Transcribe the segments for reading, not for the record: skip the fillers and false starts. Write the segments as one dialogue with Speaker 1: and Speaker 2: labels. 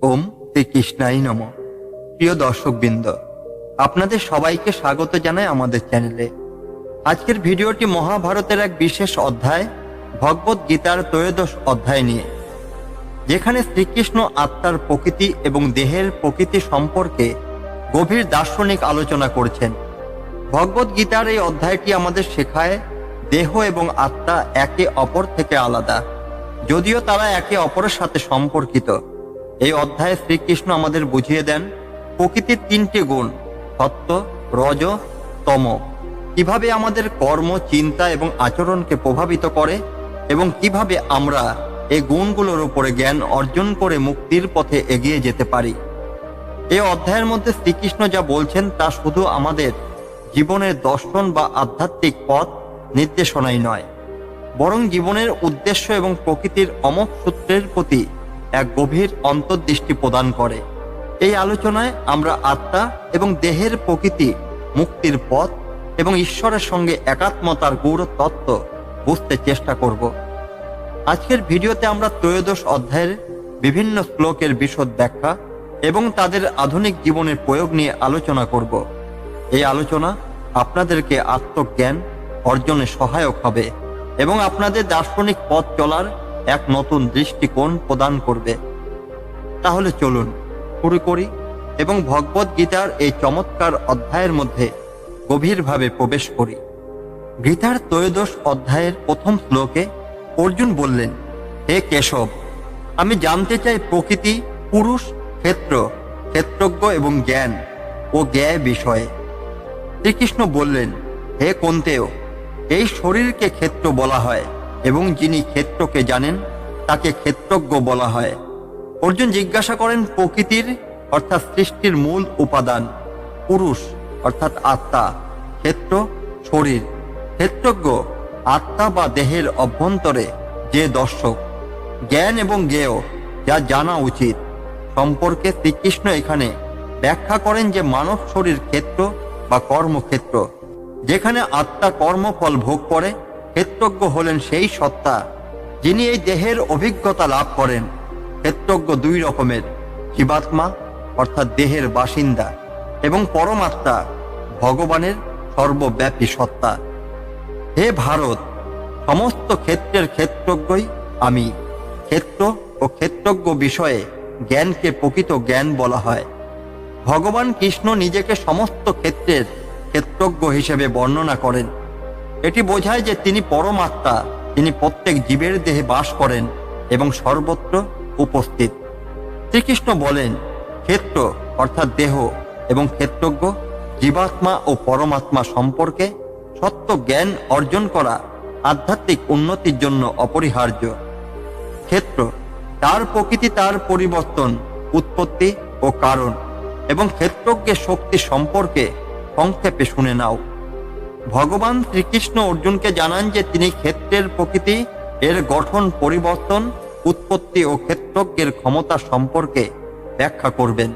Speaker 1: ওম শ্রীকৃষ্ণাই নমঃ। প্রিয় দর্শকবৃন্দ, আপনাদের সবাইকে স্বাগত জানাই আমাদের চ্যানেলে। আজকের ভিডিওটি মহাভারতের এক বিশেষ অধ্যায় ভগবদ গীতার ত্রয়োদশ অধ্যায় নিয়ে, যেখানে শ্রীকৃষ্ণ আত্মার প্রকৃতি এবং দেহের প্রকৃতি সম্পর্কে গভীর দার্শনিক আলোচনা করছেন। ভগবদ গীতার এই অধ্যায়টি আমাদের শেখায় দেহ এবং আত্মা একে অপর থেকে আলাদা, যদিও তারা একে অপরের সাথে সম্পর্কিত। এই অধ্যায়ে শ্রীকৃষ্ণ আমাদের বুঝিয়ে দেন প্রকৃতির তিনটি গুণ, সত্য, রজ, তম, কিভাবে আমাদের কর্ম, চিন্তা এবং আচরণকে প্রভাবিত করে এবং কিভাবে আমরা এই গুণগুলোর উপরে জ্ঞান অর্জন করে মুক্তির পথে এগিয়ে যেতে পারি। এই অধ্যায়ের মধ্যে শ্রীকৃষ্ণ যা বলছেন তা শুধু আমাদের জীবনের দর্শন বা আধ্যাত্মিক পথ নির্দেশনাই নয়, বরং জীবনের উদ্দেশ্য এবং প্রকৃতির অমোঘ সূত্রের প্রতি এক গভীর অন্তর্দৃষ্টি প্রদান করে। এই আলোচনায় আমরা আত্মা এবং দেহের প্রকৃতি, মুক্তির পথ এবং ঈশ্বরের সঙ্গে একাত্মতার গৌর তত্ত্ব বুঝতে চেষ্টা করব। আজকের ভিডিওতে আমরা ত্রয়োদশ অধ্যায়ের বিভিন্ন শ্লোকের বিশদ ব্যাখ্যা এবং তাদের আধুনিক জীবনের প্রয়োগ নিয়ে আলোচনা করব। এই আলোচনা আপনাদেরকে আত্মজ্ঞান অর্জনে সহায়ক হবে এবং আপনাদের দার্শনিক পথ চলার এক নতুন দৃষ্টিকোণ প্রদান করবে। তাহলে চলুন শুরু করি এবং ভগবদ গীতার এই চমৎকার অধ্যায়ের মধ্যে গভীরভাবে প্রবেশ করি। গীতার ত্রয়োদশ অধ্যায়ের প্রথম শ্লোকে অর্জুন বললেন, হে কেশব, আমি জানতে চাই প্রকৃতি, পুরুষ, ক্ষেত্র, ক্ষেত্রজ্ঞ এবং জ্ঞান ও জ্ঞেয় বিষয়ে। শ্রীকৃষ্ণ বললেন, হে কুন্তেয়, এই শরীরকে ক্ষেত্র বলা হয় এবং যিনি ক্ষেত্রকে জানেন তাকে ক্ষেত্রজ্ঞ বলা হয়। অর্জুন জিজ্ঞাসা করেন, প্রকৃতির অর্থাৎ সৃষ্টির মূল উপাদান, পুরুষ অর্থাৎ আত্মা, ক্ষেত্র শরীর, ক্ষেত্রজ্ঞ আত্মা বা দেহের অভ্যন্তরে যে দর্শক, জ্ঞান এবং জ্ঞেয় যা জানা উচিত সম্পর্কে শ্রীকৃষ্ণ এখানে ব্যাখ্যা করেন যে মানব শরীর ক্ষেত্র বা কর্মক্ষেত্র, যেখানে আত্মা কর্মফল ভোগ করে। ক্ষেত্রজ্ঞ হলেন সেই সত্তা যিনি এই দেহের অভিজ্ঞতা লাভ করেন। ক্ষেত্রজ্ঞ দুই রকমের, জীবাত্মা অর্থাৎ দেহের বাসিন্দা এবং পরমাত্মা ভগবানের সর্বব্যাপী সত্তা। হে ভারত, সমস্ত ক্ষেত্রের ক্ষেত্রজ্ঞই আমি। ক্ষেত্র ও ক্ষেত্রজ্ঞ বিষয়ে জ্ঞানকে প্রকৃত জ্ঞান বলা হয়। ভগবান কৃষ্ণ নিজেকে সমস্ত ক্ষেত্রের ক্ষেত্রজ্ঞ হিসেবে বর্ণনা করেন। এটি বোঝায় যে তিনি পরমাত্মা, তিনি প্রত্যেক জীবের দেহে বাস করেন এবং সর্বত্র উপস্থিত। শ্রীকৃষ্ণ বলেন, ক্ষেত্র অর্থাৎ দেহ এবং ক্ষেত্রজ্ঞ, জীবাত্মা ও পরমাত্মা সম্পর্কে সত্য জ্ঞান অর্জন করা আধ্যাত্মিক উন্নতির জন্য অপরিহার্য। ক্ষেত্র তার প্রকৃতি, তার পরিবর্তন, উৎপত্তি ও কারণ এবং ক্ষেত্রজ্ঞের শক্তি সম্পর্কে সংক্ষেপে শুনে নাও। ভগবান শ্রীকৃষ্ণ অর্জুনকে জানান যে তিনি ক্ষেত্রের প্রকৃতি, এর গঠন, পরিবর্তন, উৎপত্তি ও ক্ষেত্রজ্ঞের ক্ষমতা সম্পর্কে ব্যাখ্যা করবেন।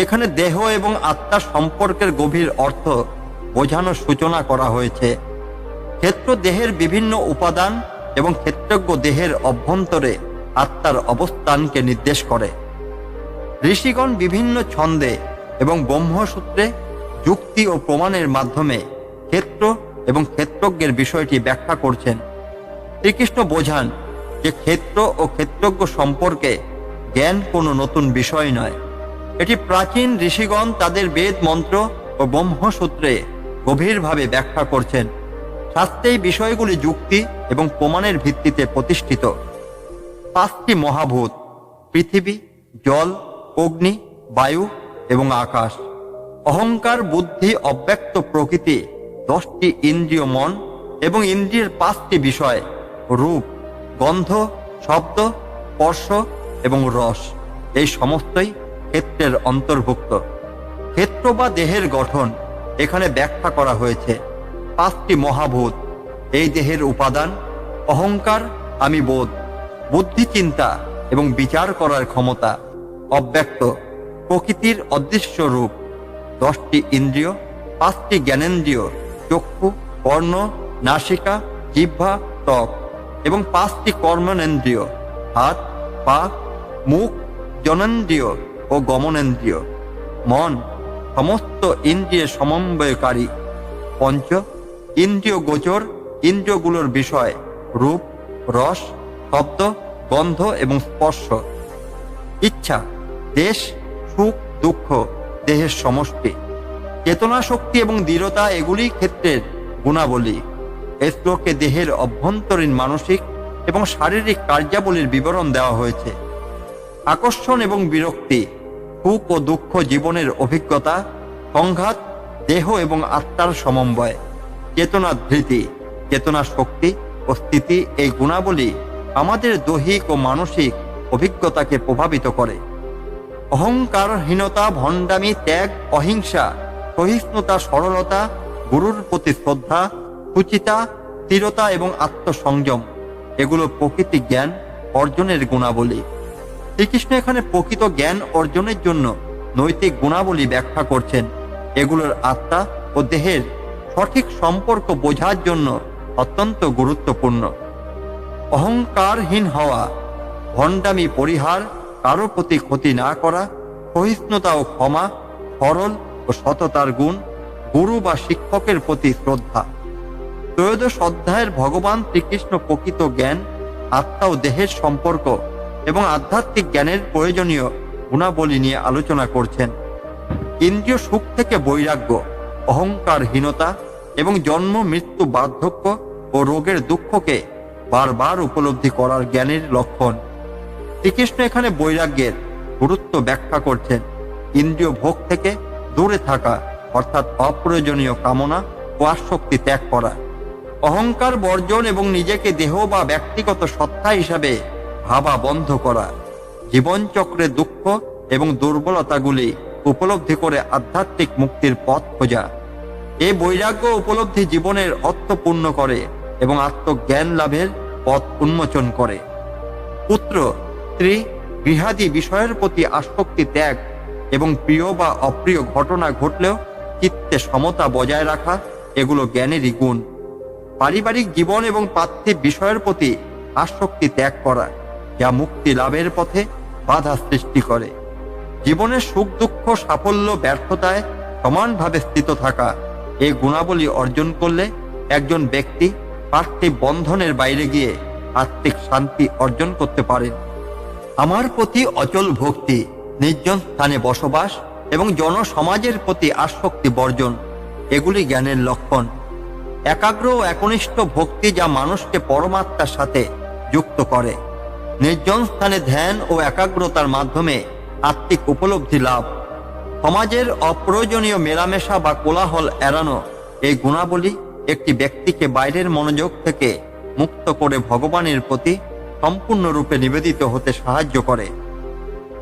Speaker 1: এখানে দেহ এবং আত্মা সম্পর্কের গভীর অর্থ বোঝানোর সূচনা করা হয়েছে। ক্ষেত্র দেহের বিভিন্ন উপাদান এবং ক্ষেত্রজ্ঞ দেহের অভ্যন্তরে আত্মার অবস্থানকে নির্দেশ করে। ঋষিগণ বিভিন্ন ছন্দে এবং ব্রহ্মসূত্রে যুক্তি ও প্রমাণের মাধ্যমে ক্ষেত্র এবং ক্ষেত্রজ্ঞের বিষয়টি ব্যাখ্যা করছেন। শ্রীকৃষ্ণ বোঝান যে ক্ষেত্র ও ক্ষেত্রজ্ঞ সম্পর্কে জ্ঞান কোনো নতুন বিষয় নয়। এটি প্রাচীন ঋষিগণ তাদের বেদ মন্ত্র ও ব্রহ্মসূত্রে গভীরভাবে ব্যাখ্যা করছেন। শাস্ত্রে এই বিষয়গুলি যুক্তি এবং প্রমাণের ভিত্তিতে প্রতিষ্ঠিত। পাঁচটি মহাভূত, পৃথিবী, জল, অগ্নি, বায়ু এবং আকাশ, অহংকার, বুদ্ধি, অব্যক্ত প্রকৃতি, 10টি ইন্দ্রিয়, মন এবং ইন্দ্রিয়ের 5টি বিষয়, রূপ, গন্ধ, শব্দ, স্পর্শ এবং রস, এই সমস্তই ক্ষেত্রের অন্তর্ভুক্ত। ক্ষেত্র বা দেহের গঠন এখানে ব্যাখ্যা করা হয়েছে। 5টি মহাভূত, এই দেহের উপাদান, অহংকার, আমি বোধ, বুদ্ধি, চিন্তা এবং বিচার করার ক্ষমতা, অব্যক্ত প্রকৃতির অদৃশ্য রূপ, 10টি ইন্দ্রিয়, 5টি জ্ঞানেন্দ্রিয়, চক্ষু, কর্ণ, নাসিকা, জিহ্বা, ত্বক এবং 5টি কর্মনেন্দ্রিয়, হাত, পা, মুখ, জননেন্দ্রিয় ও গমনেন্দ্রিয়। মন সমস্ত ইন্দ্রিয়ের সমন্বয়কারী। পঞ্চ ইন্দ্রিয় গোচর, ইন্দ্রিয়গুলোর বিষয় রূপ, রস, শব্দ, গন্ধ এবং স্পর্শ। ইচ্ছা দেশ, সুখ, দুঃখ, দেহের সমষ্টি। চেতনা শক্তি এবং দৃঢ়তা এগুলি ক্ষেত্রের গুণাবলী। এই শ্লোকে দেহের অভ্যন্তরীণ মানসিক এবং শারীরিক কার্যাবলীর বিবরণ দেওয়া হয়েছে। আকর্ষণ এবং বিরক্তি, সুখ ও দুঃখ, জীবনের অভিজ্ঞতা, সংঘাত, দেহ এবং আত্মার সমন্বয়। চেতনা ধৃতি, চেতনা শক্তি ও স্থিতি, এই গুণাবলী আমাদের দৈহিক ও মানসিক অভিজ্ঞতাকে প্রভাবিত করে। অহংকারহীনতা, ভণ্ডামি, ত্যাগ, অহিংসা, সহিষ্ণুতা, সরলতা, গুরুর প্রতি শ্রদ্ধা, সুচিতা, স্থিরতা এবং আত্মসংযম এগুলো প্রকৃত জ্ঞান অর্জনের গুণাবলী। শ্রীকৃষ্ণ এখানে প্রকৃত জ্ঞান অর্জনের জন্য নৈতিক গুণাবলী ব্যাখ্যা করছেন। এগুলোর আত্মা ও দেহের সঠিক সম্পর্ক বোঝার জন্য অত্যন্ত গুরুত্বপূর্ণ। অহংকারহীন হওয়া, ভণ্ডামি পরিহার, কারো প্রতি ক্ষতি না করা, সহিষ্ণুতা ও ক্ষমা, সরল ও সততার গুণ, গুরু বা শিক্ষকের প্রতি শ্রদ্ধা। ত্রয়োদশ অধ্যায়ের ভগবান শ্রীকৃষ্ণ প্রকৃত জ্ঞান, আত্মা ও দেহের সম্পর্ক এবং আধ্যাত্মিক জ্ঞানের প্রয়োজনীয় গুণাবলী নিয়ে আলোচনা করছেন। ইন্দ্রিয় সুখ থেকে বৈরাগ্য, অহংকারহীনতা এবং জন্ম, মৃত্যু, বার্ধক্য ও রোগের দুঃখকে বারবার উপলব্ধি করার জ্ঞানের লক্ষণ। শ্রীকৃষ্ণ এখানে বৈরাগ্যের গুরুত্ব ব্যাখ্যা করছেন। ইন্দ্রিয় ভোগ থেকে দূরে থাকা, অর্থাৎ অপ্রয়োজনীয় কামনা ও আসক্তি ত্যাগ করা। অহংকার বর্জন এবং নিজেকে দেহ বা ব্যক্তিগত সত্তা হিসাবে ভাবা বন্ধ করা। জীবনচক্রের দুঃখ এবং দুর্বলতাগুলি উপলব্ধি করে আধ্যাত্মিক মুক্তির পথ খোঁজা। এই বৈরাগ্য উপলব্ধি জীবনের অর্থপূর্ণ করে এবং আত্মজ্ঞান লাভের পথ উন্মোচন করে। পুত্র, স্ত্রী, গৃহাদি বিষয়ের প্রতি আসক্তি ত্যাগ এবং প্রিয় বা অপ্রিয় ঘটনা ঘটলেও চিত্তে সমতা বজায় রাখা, এগুলো জ্ঞানেরই গুণ। পারিবারিক জীবন এবং পার্থিব বিষয়ের প্রতি আসক্তি ত্যাগ করা, যা মুক্তি লাভের পথে বাধা সৃষ্টি করে। জীবনের সুখ দুঃখ, সাফল্য, ব্যর্থতায় সমানভাবে স্থিত থাকা, এই গুণাবলী অর্জন করলে একজন ব্যক্তি পার্থিব বন্ধনের বাইরে গিয়ে আত্মিক শান্তি অর্জন করতে পারেন। আমার প্রতি অচল ভক্তি, নির্জন স্থানে বসবাস এবং জনসমাজের প্রতি আসক্তি বর্জন, এগুলি জ্ঞানের লক্ষণ। একাগ্র ও একনিষ্ঠ ভক্তি, যা মানুষকে পরমাত্মার সাথে যুক্ত করে। নির্জন স্থানে ধ্যান ও একাগ্রতার মাধ্যমে আত্মিক উপলব্ধি লাভ। সমাজের অপ্রয়োজনীয় মেলামেশা বা কোলাহল এড়ানো, এই গুণাবলী একটি ব্যক্তিকে বাইরের মনোযোগ থেকে মুক্ত করে ভগবানের প্রতি সম্পূর্ণরূপে নিবেদিত হতে সাহায্য করে।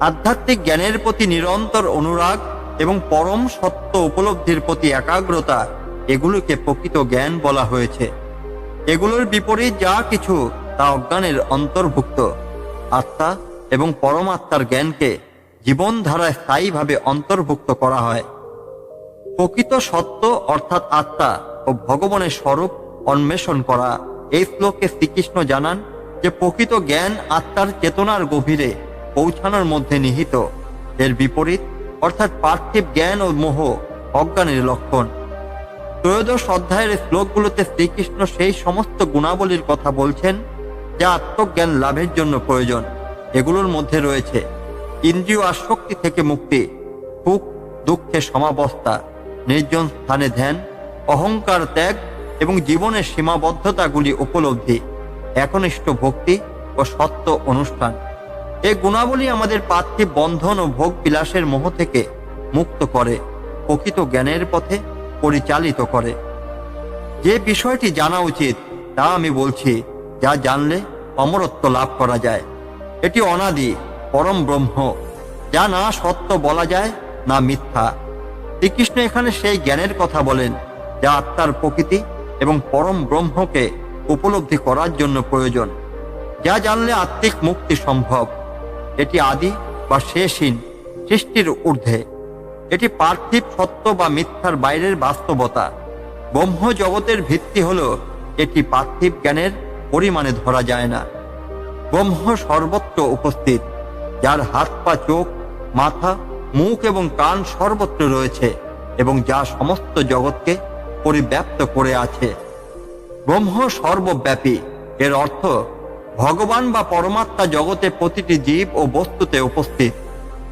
Speaker 1: আধ্যাত্মিক জ্ঞানের প্রতি নিরন্তর অনুরাগ এবং পরম সত্য উপলব্ধির প্রতি একাগ্রতা, এগুলোকে প্রকৃত জ্ঞান বলা হয়েছে। এগুলোর বিপরীত যা কিছু তা অজ্ঞানের অন্তর্ভুক্ত। আত্মা এবং পরমাত্মার জ্ঞানকে জীবনধারায় স্থায়ীভাবে অন্তর্ভুক্ত করা হয়। প্রকৃত সত্য অর্থাৎ আত্মা ও ভগবানের স্বরূপ অন্বেষণ করা, এই শ্লোকে শ্রীকৃষ্ণ জানান যে প্রকৃত জ্ঞান আত্মার চেতনার গভীরে পৌঁছানোর মধ্যে নিহিত। এর বিপরীত অর্থাৎ পার্থিব জ্ঞান ও মোহ অজ্ঞানের লক্ষণ। ত্রয়োদশ অধ্যায়ের শ্লোকগুলোতে শ্রীকৃষ্ণ সেই সমস্ত গুণাবলীর কথা বলছেন যা আত্মজ্ঞান লাভের জন্য প্রয়োজন। এগুলোর মধ্যে রয়েছে ইন্দ্রিয় আসক্তি থেকে মুক্তি, সুখ দুঃখে সমাবস্থা, নির্জন স্থানে ধ্যান, অহংকার ত্যাগ এবং জীবনের সীমাবদ্ধতাগুলি উপলব্ধি, একনিষ্ঠ ভক্তি ও সত্য অনুষ্ঠান। এই গুণাবলী আমাদের পার্থিব বন্ধন ও ভোগ বিলাসের মোহ থেকে মুক্ত করে, প্রকৃত জ্ঞানের পথে পরিচালিত করে। যে বিষয়টি জানা উচিত তা আমি বলছি, যা জানলে অমরত্ব লাভ করা যায়। এটি অনাদি পরম ব্রহ্ম, যা না সত্য বলা যায় না মিথ্যা। শ্রীকৃষ্ণ এখানে সেই জ্ঞানের কথা বলেন যা আত্মার প্রকৃতি এবং পরম ব্রহ্মকে উপলব্ধি করার জন্য প্রয়োজন, যা জানলে আত্মিক মুক্তি সম্ভব। এটি আদি বা শেষহীন, সৃষ্টির ঊর্ধ্বে। এটি পার্থিব সত্য বা মিথ্যার বাইরের বাস্তবতা। ব্রহ্ম জগতের ভিত্তি হল এটি পার্থিব জ্ঞানের পরিমাণে ধরা যায় না। ব্রহ্ম সর্বত্র উপস্থিত। যার হাত পা, চোখ, মাথা, মুখ এবং কান সর্বত্র রয়েছে এবং যা সমস্ত জগৎকে পরিব্যাপ্ত করে আছে। ব্রহ্ম সর্বব্যাপী, এর অর্থ ভগবান বা পরমাত্মা জগতে প্রতিটি জীব ও বস্তুতে উপস্থিত।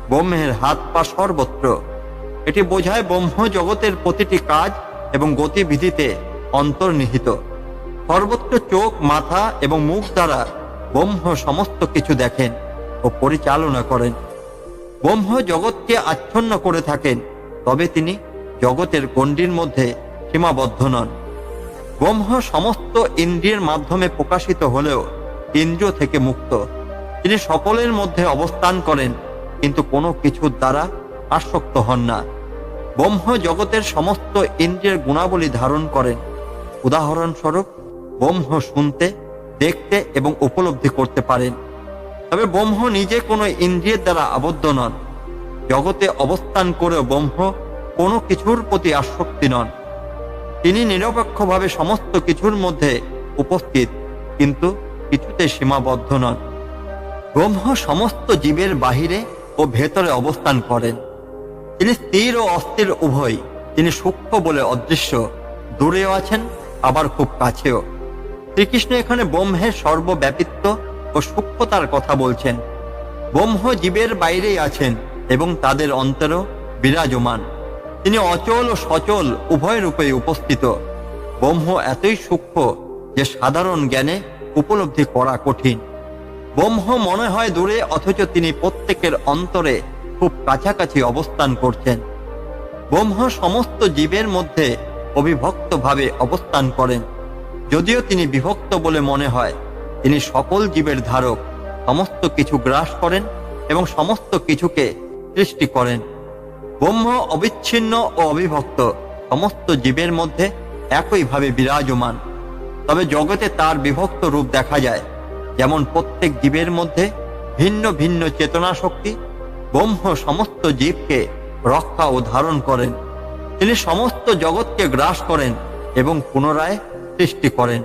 Speaker 1: ব্রহ্মের হাত পা সর্বত্র, এটি বোঝায় ব্রহ্ম জগতের প্রতিটি কাজ এবং গতিবিধিতে অন্তর্নিহিত। সর্বত্র চোখ, মাথা এবং মুখ দ্বারা ব্রহ্ম সমস্ত কিছু দেখেন ও পরিচালনা করেন। ব্রহ্ম জগৎকে আচ্ছন্ন করে থাকেন, তবে তিনি জগতের গণ্ডির মধ্যে সীমাবদ্ধ নন। ব্রহ্ম সমস্ত ইন্দ্রিয়ের মাধ্যমে প্রকাশিত হলেও ইন্দ্রিয় থেকে মুক্ত। তিনি সকলের মধ্যে অবস্থান করেন, কিন্তু কোনো কিছুর দ্বারা আসক্ত হন না। ব্রহ্ম জগতের সমস্ত ইন্দ্রিয়ের গুণাবলী ধারণ করেন। উদাহরণস্বরূপ, ব্রহ্ম শুনতে, দেখতে এবং উপলব্ধি করতে পারেন। তবে ব্রহ্ম নিজে কোনো ইন্দ্রিয়ের দ্বারা আবদ্ধ নন। জগতে অবস্থান করেও ব্রহ্ম কোনো কিছুর প্রতি আসক্তি নন। তিনি নিরপেক্ষভাবে সমস্ত কিছুর মধ্যে উপস্থিত, কিন্তু কিছুতে সীমাবদ্ধ নন। ব্রহ্ম সমস্ত জীবের বাহিরে ও ভেতরে অবস্থান করেন। তিনি স্থির ও অস্থির উভয়। তিনি সূক্ষ্ম বলে অদৃশ্য, দূরেও আছেন আবার খুব কাছেও। শ্রীকৃষ্ণ এখানে ব্রহ্মের সর্বব্যাপিত্ব ও সূক্ষ্মতার কথা বলছেন। ব্রহ্ম জীবের বাইরেই আছেন এবং তাদের অন্তরেও বিরাজমান। তিনি অচল ও সচল উভয় রূপে উপস্থিত। ব্রহ্ম এতই সূক্ষ্ম যে সাধারণ জ্ঞানে উপলব্ধি করা কঠিন। ব্রহ্ম মনে হয় দূরে, অথচ তিনি প্রত্যেকের অন্তরে খুব কাছাকাছি অবস্থান করছেন। ব্রহ্ম সমস্ত জীবের মধ্যে অবিভক্তভাবে অবস্থান করেন। যদিও তিনি বিভক্ত বলে মনে হয়, তিনি সকল জীবের ধারক, সমস্ত কিছু গ্রাস করেন এবং সমস্ত কিছুকে সৃষ্টি করেন। ব্রহ্ম অবিচ্ছিন্ন ও অবিভক্ত, সমস্ত জীবের মধ্যে একইভাবে বিরাজমান। তবে জগতে তার বিভক্ত রূপ দেখা যায়। যেমন প্রত্যেক জীবের মধ্যে ভিন্ন ভিন্ন চেতনা শক্তি, ব্রহ্ম সমস্ত জীবকে রক্ষা ও ধারণ করেন। তিনি সমস্ত জগৎকে গ্রাস করেন এবং পুনরায় সৃষ্টি করেন।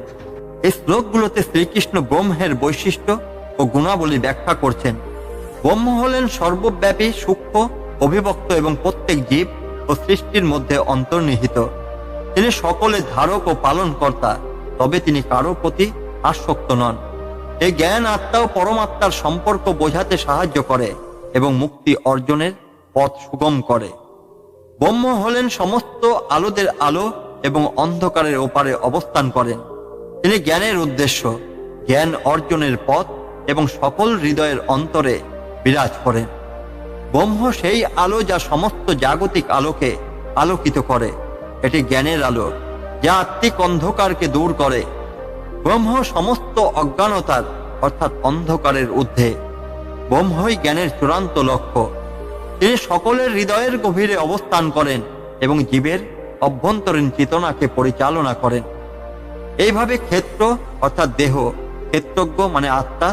Speaker 1: এই শ্লোকগুলোতে শ্রীকৃষ্ণ ব্রহ্মের বৈশিষ্ট্য ও গুণাবলী ব্যাখ্যা করছেন। ব্রহ্ম হলেন সর্বব্যাপী, সূক্ষ্ম, অবিভক্ত এবং প্রত্যেক জীব ও সৃষ্টির মধ্যে অন্তর্নিহিত। তিনি সকলের ধারক ও পালনকর্তা, তবে তিনি কারো প্রতি আসক্ত নন। এই জ্ঞান আত্মা ও পরমাত্মার সম্পর্ক বোঝাতে সাহায্য করে এবং মুক্তি অর্জনের পথ সুগম করে। ব্রহ্ম হলেন সমস্ত আলোদের আলো এবং অন্ধকারের ওপারে অবস্থান করেন। তিনি জ্ঞানের উদ্দেশ্য, জ্ঞান অর্জনের পথ এবং সকল হৃদয়ের অন্তরে বিরাজ করেন। ব্রহ্ম সেই আলো যা সমস্ত জাগতিক আলোকে আলোকিত করে। এটি জ্ঞানের আলো যা আত্মিক অন্ধকারকে দূর করে। ব্রহ্ম সমস্ত অজ্ঞানতার অর্থাৎ অন্ধকারের ঊর্ধ্বে। ব্রহ্মই জ্ঞানের চূড়ান্ত লক্ষ্য। তিনি সকলের হৃদয়ের গভীরে অবস্থান করেন এবং জীবের অভ্যন্তরীণ চেতনাকে পরিচালনা করেন। এইভাবে ক্ষেত্র অর্থাৎ দেহ, ক্ষেত্রজ্ঞ মানে আত্মা,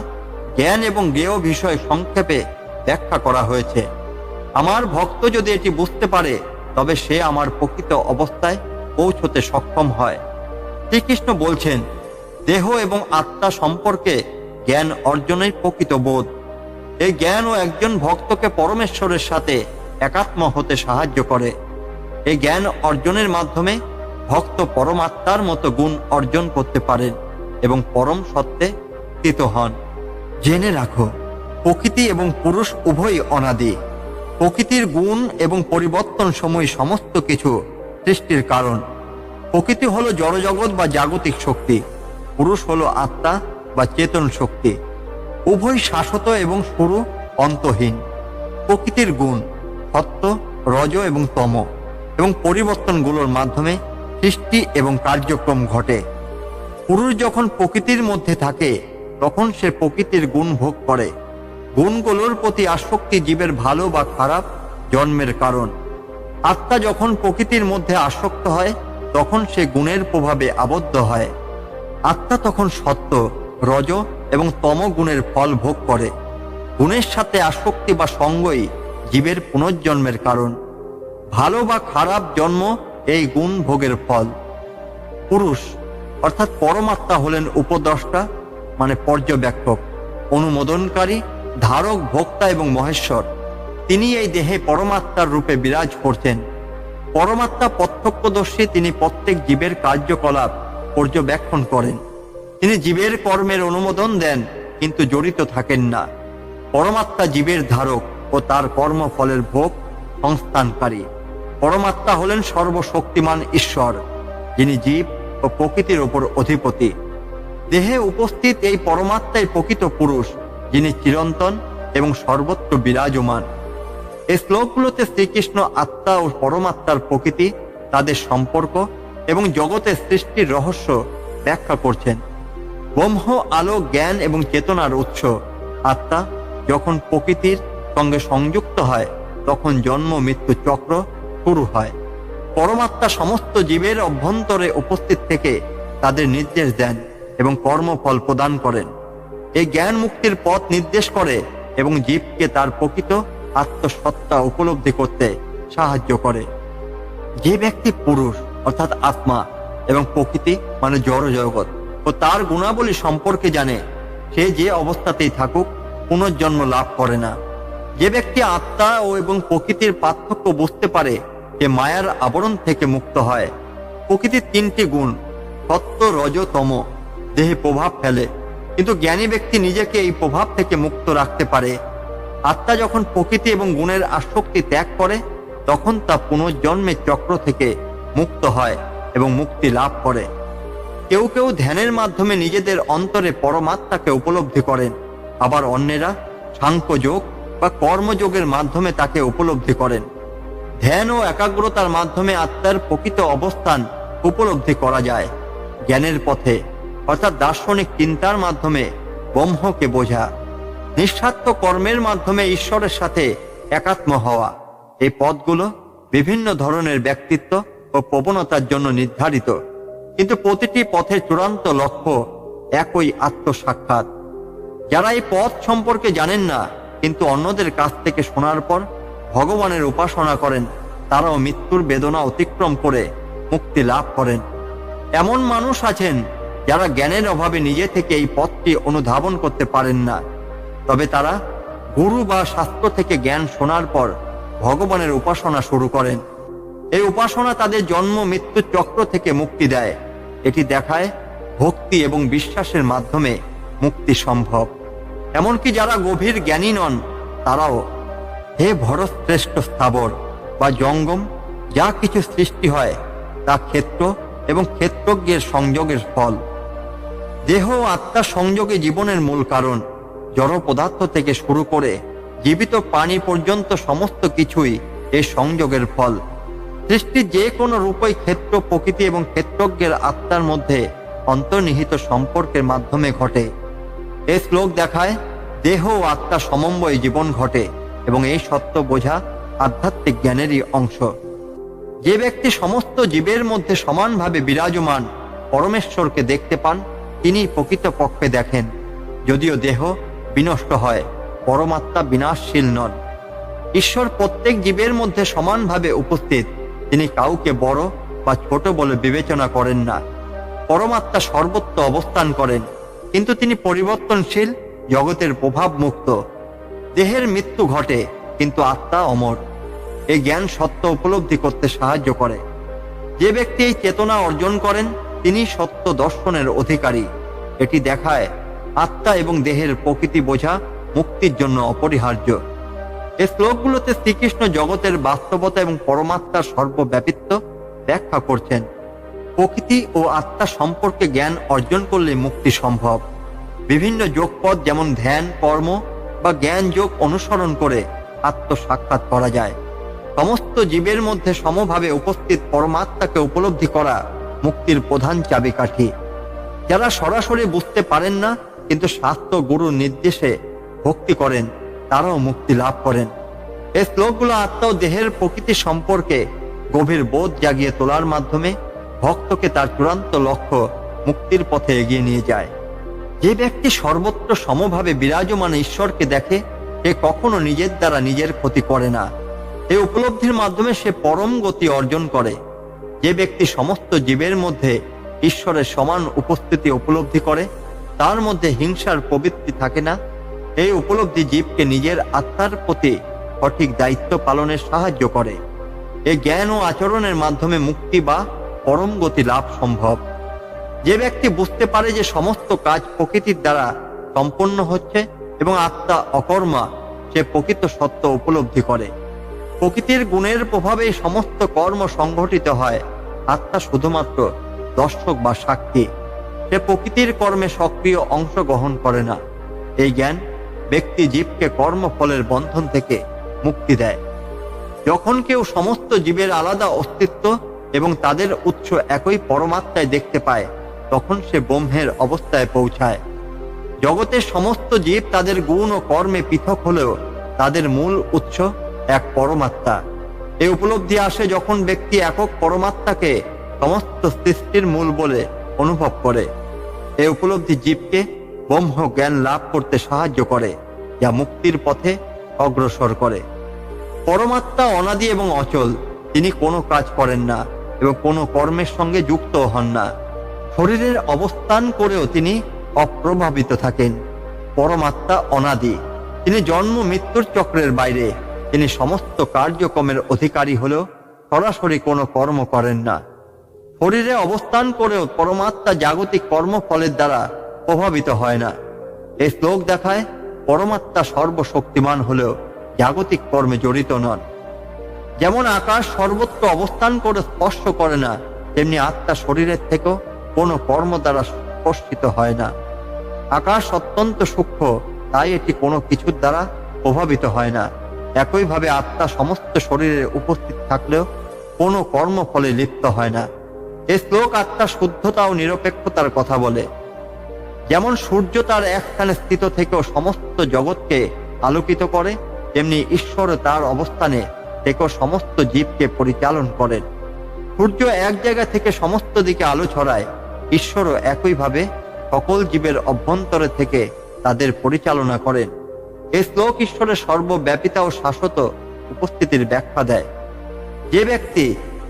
Speaker 1: জ্ঞান এবং জ্ঞেয় বিষয় সংক্ষেপে ব্যাখ্যা করা হয়েছে। আমার ভক্ত যদি এটি বুঝতে পারে, তবে সে আমার প্রকৃত অবস্থায় পৌঁছতে সক্ষম হয়। শ্রীকৃষ্ণ বলছেন, দেহ এবং আত্মা সম্পর্কে জ্ঞান অর্জনের প্রকৃত বোধ। এই জ্ঞানও একজন ভক্তকে পরমেশ্বরের সাথে একাত্ম হতে সাহায্য করে। এই জ্ঞান অর্জনের মাধ্যমে ভক্ত পরমাত্মার মতো গুণ অর্জন করতে পারেন এবং পরম সত্যে স্থিত হন। জেনে রাখো, প্রকৃতি এবং পুরুষ উভয়ই অনাদি। প্রকৃতির গুণ এবং পরিবর্তন সময় সমস্ত কিছু সৃষ্টির কারণ। প্রকৃতি হলো জড়জগৎ বা জাগতিক শক্তি, পুরুষ হলো আত্মা বা চেতন শক্তি। উভয় শাশ্বত এবং শুরু অন্তহীন। প্রকৃতির গুণ সত্য, রজ এবং তম এবং পরিবর্তনগুলোর মাধ্যমে সৃষ্টি এবং কার্যক্রম ঘটে। পুরুষ যখন প্রকৃতির মধ্যে থাকে, তখন সে প্রকৃতির গুণ ভোগ করে। গুণগুলোর প্রতি আসক্তি জীবের ভালো বা খারাপ জন্মের কারণ। আত্মা যখন প্রকৃতির মধ্যে আসক্ত হয়, তখন সে গুণের প্রভাবে আবদ্ধ হয়। আত্মা তখন সত্য, রজ এবং তম গুণের ফল ভোগ করে। গুণের সাথে আসক্তি বা সঙ্গই জীবের পুনর্জন্মের কারণ। ভালো বা খারাপ জন্ম এই গুণ ভোগের ফল। পুরুষ অর্থাৎ পরমাত্মা হলেন উপদ্রষ্টা মানে পর্যবেক্ষক, অনুমোদনকারী ধারক, ভোক্তা এবং মহেশ্বর। তিনি এই দেহে পরমাত্মার রূপে বিরাজ করছেন। পরমাত্মা প্রত্যক্ষদর্শী, তিনি প্রত্যেক জীবের কার্যকলাপ পর্যবেক্ষণ করেন। তিনি জীবের কর্মের অনুমোদন দেন কিন্তু জড়িত থাকেন না। পরমাত্মা জীবের ধারক ও তার কর্মফলের ভোগ সংস্থানকারী। পরমাত্মা হলেন সর্বশক্তিমান ঈশ্বর, যিনি জীব ও প্রকৃতির ওপর অধিপতি। দেহে উপস্থিত এই পরমাত্মাই প্রকৃত পুরুষ, যিনি চিরন্তন এবং সর্বত্র বিরাজমান। এই শ্লোকগুলোতে শ্রীকৃষ্ণ আত্মা ও পরমাত্মার প্রকৃতি, তাদের সম্পর্ক এবং জগতের সৃষ্টির রহস্য ব্যাখ্যা করছেন। ব্রহ্ম আলো, জ্ঞান এবং চেতনার উৎস। আত্মা যখন প্রকৃতির সঙ্গে সংযুক্ত হয় তখন জন্ম মৃত্যু চক্র শুরু হয়। পরমাত্মা সমস্ত জীবের অভ্যন্তরে উপস্থিত থেকে তাদের নির্দেশ দেন এবং কর্মফল প্রদান করেন। এই জ্ঞান মুক্তির পথ নির্দেশ করে এবং জীবকে তার প্রকৃত আত্মসত্তা উপলব্ধি করতে সাহায্য করে। যে ব্যক্তি পুরুষ অর্থাৎ আত্মা এবং প্রকৃতি মানে জড় জগৎ ও তার গুণাবলী সম্পর্কে জানে, সে যে অবস্থাতেই থাকুক পুনর্জন্ম লাভ করে না। যে ব্যক্তি আত্মা ও এবং প্রকৃতির পার্থক্য বুঝতে পারে, সে মায়ার আবরণ থেকে মুক্ত হয়। প্রকৃতির তিনটি গুণ সত্য, রজ, তম দেহে প্রভাব ফেলে, কিন্তু জ্ঞানী ব্যক্তি নিজেকে এই প্রভাব থেকে মুক্ত রাখতে পারে। আত্মা যখন প্রকৃতি এবং গুণের আসক্তি ত্যাগ করে তখন তা পুনর্জন্মের চক্র থেকে মুক্ত হয় এবং মুক্তি লাভ করে। কেউ কেউ ধ্যানের মাধ্যমে নিজেদের অন্তরে পরমাত্মাকে উপলব্ধি করেন, আবার অন্যেরা সাংখ্যযোগ বা কর্মযোগের মাধ্যমে তাকে উপলব্ধি করেন। ধ্যান ও একাগ্রতার মাধ্যমে আত্মার প্রকৃত অবস্থান উপলব্ধি করা যায়। জ্ঞানের পথে অর্থাৎ দার্শনিক চিন্তার মাধ্যমে ব্রহ্মকে বোঝা। নিঃস্বার্থ কর্মের মাধ্যমে ঈশ্বরের সাথে একাত্ম হওয়া। এই পথগুলো বিভিন্ন ধরনের ব্যক্তিত্ব ও প্রবণতার জন্য নির্ধারিত, কিন্তু প্রতিটি পথের চূড়ান্ত লক্ষ্য একই আত্মসাক্ষাৎ। যারা এই পথ সম্পর্কে জানেন না কিন্তু অন্যদের কাছ থেকে শোনার পর ভগবানের উপাসনা করেন, তারাও মৃত্যুর বেদনা অতিক্রম করে মুক্তি লাভ করেন। এমন মানুষ আছেন যারা জ্ঞানের অভাবে নিজে থেকে এই পথটি অনুধাবন করতে পারেন না, তবে তারা গুরু বা শাস্ত্র থেকে জ্ঞান শোনার পর ভগবানের উপাসনা শুরু করেন। এই উপাসনা তাদের জন্ম মৃত্যু চক্র থেকে মুক্তি দেয়। এটি দেখায় ভক্তি এবং বিশ্বাসের মাধ্যমে মুক্তি সম্ভব। এমনকি যারা গভীর জ্ঞানী নন তারাও, হে ভরশ্রেষ্ঠ স্থাবর বা জঙ্গম, যা কিছু সৃষ্টি হয় তা ক্ষেত্র এবং ক্ষেত্রজ্ঞের সংযোগের ফল। দেহ ও আত্মার সংযোগে জীবনের মূল কারণ। জড় পদার্থ থেকে শুরু করে জীবিত প্রাণী পর্যন্ত সমস্ত কিছুই এই সংযোগের ফল। সৃষ্টির যে কোনো রূপই ক্ষেত্র, প্রকৃতি এবং ক্ষেত্রজ্ঞের আত্মার মধ্যে অন্তর্নিহিত সম্পর্কের মাধ্যমে ঘটে। এই শ্লোক দেখায় দেহ ও আত্মা সমন্বয়ে জীবন ঘটে এবং এই সত্য বোঝা আধ্যাত্মিক জ্ঞানেরই অংশ। যে ব্যক্তি সমস্ত জীবের মধ্যে সমানভাবে বিরাজমান পরমেশ্বরকে দেখতে পান, তিনি প্রকৃতপক্ষে দেখেন। যদিও দেহ বিনষ্ট হয়, পরমাত্মা বিনাশশীল নন। ঈশ্বর প্রত্যেক জীবের মধ্যে সমানভাবে উপস্থিত। তিনি কাউকে বড় বা ছোট বলে বিবেচনা করেন না। পরমাত্মা সর্বত্র অবস্থান করেন, কিন্তু তিনি পরিবর্তনশীল, জগতের প্রভাব মুক্ত। দেহের মৃত্যু ঘটে কিন্তু আত্মা অমর। এই জ্ঞান সত্য উপলব্ধি করতে সাহায্য করে। যে ব্যক্তি এই চেতনা অর্জন করেন তিনি সত্য দর্শনের অধিকারী। এটি দেখায় আত্মা এবং দেহের প্রকৃতি বোঝা মুক্তির জন্য অপরিহার্য। এই শ্লোকগুলোতে শ্রীকৃষ্ণ জগতের বাস্তবতা এবং পরমাত্মার সর্বব্যাপিত্ব ব্যাখ্যা করছেন। প্রকৃতি ও আত্মা সম্পর্কে জ্ঞান অর্জন করলে মুক্তি সম্ভব। বিভিন্ন যোগপথ যেমন ধ্যান, কর্ম বা জ্ঞান যোগ অনুসরণ করে আত্মসাক্ষাৎ করা যায়। সমস্ত জীবের মধ্যে সমভাবে উপস্থিত পরমাত্মাকে উপলব্ধি করা মুক্তির প্রধান চাবিকাঠি। যারা সরাসরি বুঝতে পারেন না কিন্তু শাস্ত্র গুরুর নির্দেশে ভক্তি করেন, তারাও মুক্তি লাভ করেন। এই শ্লোকগুলো আত্মা ও দেহের প্রকৃতি সম্পর্কে গভীর বোধ জাগিয়ে তোলার মাধ্যমে ভক্তকে তার চূড়ান্ত লক্ষ্য মুক্তির পথে এগিয়ে নিয়ে যায়। যে ব্যক্তি সর্বত্র সমভাবে বিরাজমান ঈশ্বরকে দেখে, সে কখনো নিজের দ্বারা নিজের ক্ষতি করে না। এই উপলব্ধির মাধ্যমে সে পরম গতি অর্জন করে। যে ব্যক্তি সমস্ত জীবের মধ্যে ঈশ্বরের সমান উপস্থিতি উপলব্ধি করে, তার মধ্যে হিংসার প্রবৃত্তি থাকে না। এই উপলব্ধি জীবকে নিজের আত্মার প্রতি সঠিক দায়িত্ব পালনে সাহায্য করে। এই জ্ঞান ও আচরণের মাধ্যমে মুক্তি বা পরম গতি লাভ সম্ভব। যে ব্যক্তি বুঝতে পারে যে সমস্ত কাজ প্রকৃতির দ্বারা সম্পন্ন হচ্ছে এবং আত্মা অকর্মা, সে প্রকৃত সত্য উপলব্ধি করে। প্রকৃতির গুণের প্রভাবে সমস্ত কর্ম সংঘটিত হয়। আত্মা শুধুমাত্র দর্শক বা সাক্ষী, সে প্রকৃতির কর্মে সক্রিয় অংশগ্রহণ করে না। এই জ্ঞান ব্যক্তি জীবকে কর্মফলের বন্ধন থেকে মুক্তি দেয়। যখন কেউ সমস্ত জীবের আলাদা অস্তিত্ব এবং তাদের উৎস একই পরমাত্মায় দেখতে পায়, তখন সে ব্রহ্মের অবস্থায় পৌঁছায়। জগতের সমস্ত জীব তাদের গুণ ও কর্মে পৃথক হলেও তাদের মূল উৎস এক পরমাত্মা। এই উপলব্ধি আসে যখন ব্যক্তি একক পরমাত্মাকে সমস্ত সৃষ্টির মূল বলে অনুভব করে। এই উপলব্ধি জীবকে ব্রহ্ম জ্ঞান লাভ করতে সাহায্য করে, যা মুক্তির পথে অগ্রসর করে। পরমাত্মা অনাদি এবং অচল, তিনি কোনো কাজ করেন না এবং কোনো কর্মের সঙ্গে যুক্ত হন না। শরীরের অবস্থান করেও তিনি অপ্রভাবিত থাকেন। পরমাত্মা অনাদি, তিনি জন্ম মৃত্যুর চক্রের বাইরে। তিনি সমস্ত কার্যক্রমের অধিকারী হলেও সরাসরি কোনো কর্ম করেন না। শরীরে অবস্থান করেও পরমাত্মা জাগতিক কর্মফলের দ্বারা প্রভাবিত হয় না। এই শ্লোক দেখায় পরমাত্মা সর্বশক্তিমান হলেও জাগতিক কর্মে জড়িত নন। যেমন আকাশ সর্বত্র অবস্থান করে স্পর্শ করে না, তেমনি আত্মা শরীরের থেকেও কোনো কর্ম দ্বারা স্পর্শিত হয় না। আকাশ অত্যন্ত সূক্ষ্ম, তাই এটি কোনো কিছুর দ্বারা প্রভাবিত হয় না। একইভাবে আত্মা সমস্ত শরীরে উপস্থিত থাকলেও কোনো কর্মফলে লিপ্ত হয় না। এই শ্লোক আত্মার শুদ্ধতা ও নিরপেক্ষতার কথা বলে। যেমন সূর্য তার এক স্থানে স্থিত থেকেও সমস্ত জগৎকে আলোকিত করে, তেমনি ঈশ্বর তার অবস্থানে থেকেও সমস্ত জীবকে পরিচালন করেন। সূর্য এক জায়গা থেকে সমস্ত দিকে আলো ছড়ায়, ঈশ্বরও একইভাবে সকল জীবের অভ্যন্তরে থেকে তাদের পরিচালনা করেন। এই শ্লোক ঈশ্বরের সর্বব্যাপিতা ও শাশ্বত উপস্থিতির ব্যাখ্যা দেয়। যে ব্যক্তি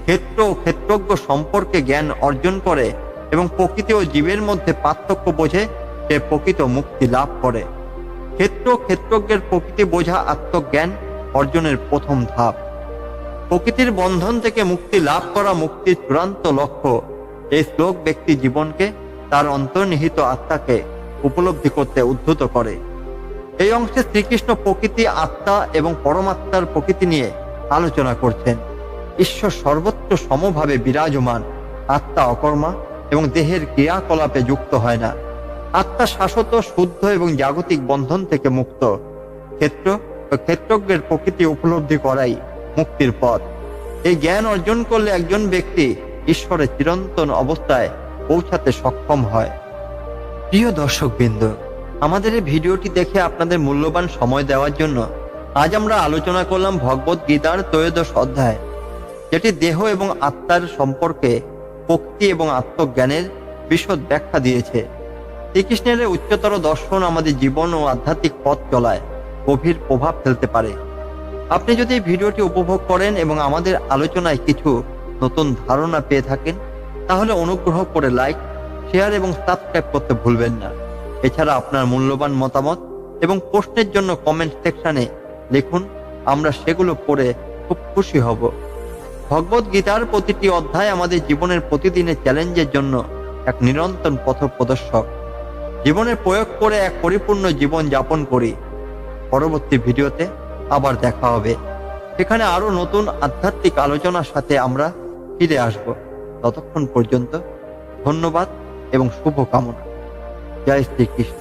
Speaker 1: ক্ষেত্র ও ক্ষেত্রজ্ঞ সম্পর্কে জ্ঞান অর্জন করে এবং প্রকৃতি ও জীবের মধ্যে পার্থক্য বোঝে, সে প্রকৃত মুক্তি লাভ করে। ক্ষেত্র ক্ষেত্রজ্ঞের প্রকৃতি বোঝা আত্মজ্ঞান অর্জনের প্রথম ধাপ। প্রকৃতির বন্ধন থেকে মুক্তি লাভ করা মুক্তির চূড়ান্ত লক্ষ্য। এই শ্লোক ব্যক্তি জীবনকে তার অন্তর্নিহিত আত্মাকে উপলব্ধি করতে উদ্ধত করে। এই অংশে শ্রীকৃষ্ণ প্রকৃতি, আত্মা এবং পরমাত্মার প্রকৃতি নিয়ে আলোচনা করছেন। ঈশ্বর সর্বত্র সমভাবে বিরাজমান। আত্মা অকর্মা এবং দেহের ক্রিয়াকলাপে যুক্ত হয় না। আত্মা শাশ্বত, শুদ্ধ এবং জাগতিক বন্ধন থেকে মুক্ত। ক্ষেত্র ও ক্ষেত্রজ্ঞের প্রকৃতি উপলব্ধি করাই মুক্তির পথ। এই জ্ঞান অর্জন করলে একজন ব্যক্তি ঈশ্বরের চিরন্তন অবস্থায় পৌঁছাতে সক্ষম হয়। প্রিয় দর্শকবৃন্দ, আমাদের এই ভিডিওটি দেখে আপনাদের মূল্যবান সময় দেওয়ার জন্য আজ আমরা আলোচনা করলাম ভগবদ গীতার 13 অধ্যায়, যেটি দেহ এবং আত্মার সম্পর্কে প্রকৃতি এবং আত্মজ্ঞানের বিশদ ব্যাখ্যা দিয়েছে। শ্রীকৃষ্ণের উচ্চতর দর্শন আমাদের জীবন ও আধ্যাত্মিক পথ চলায় গভীর প্রভাব ফেলতে পারে। আপনি যদি এই ভিডিওটি উপভোগ করেন এবং আমাদের আলোচনায় কিছু নতুন ধারণা পেয়ে থাকেন, তাহলে অনুগ্রহ করে লাইক, শেয়ার এবং সাবস্ক্রাইব করতে ভুলবেন না। এছাড়া আপনার মূল্যবান মতামত এবং প্রশ্নের জন্য কমেন্ট সেকশনে লিখুন, আমরা সেগুলো পড়ে খুব খুশি হব। ভগবদ গীতার প্রতিটি অধ্যায় আমাদের জীবনের প্রতিদিনের চ্যালেঞ্জের জন্য এক নিরন্তর পথপ্রদর্শক। জীবনের প্রয়োগ করে এক পরিপূর্ণ জীবন যাপন করি। পরবর্তী ভিডিওতে আবার দেখা হবে, সেখানে আরো নতুন আধ্যাত্মিক আলোচনার সাথে আমরা ফিরে আসব। ততক্ষণ পর্যন্ত ধন্যবাদ এবং শুভকামনা। জয় শ্রীকৃষ্ণ।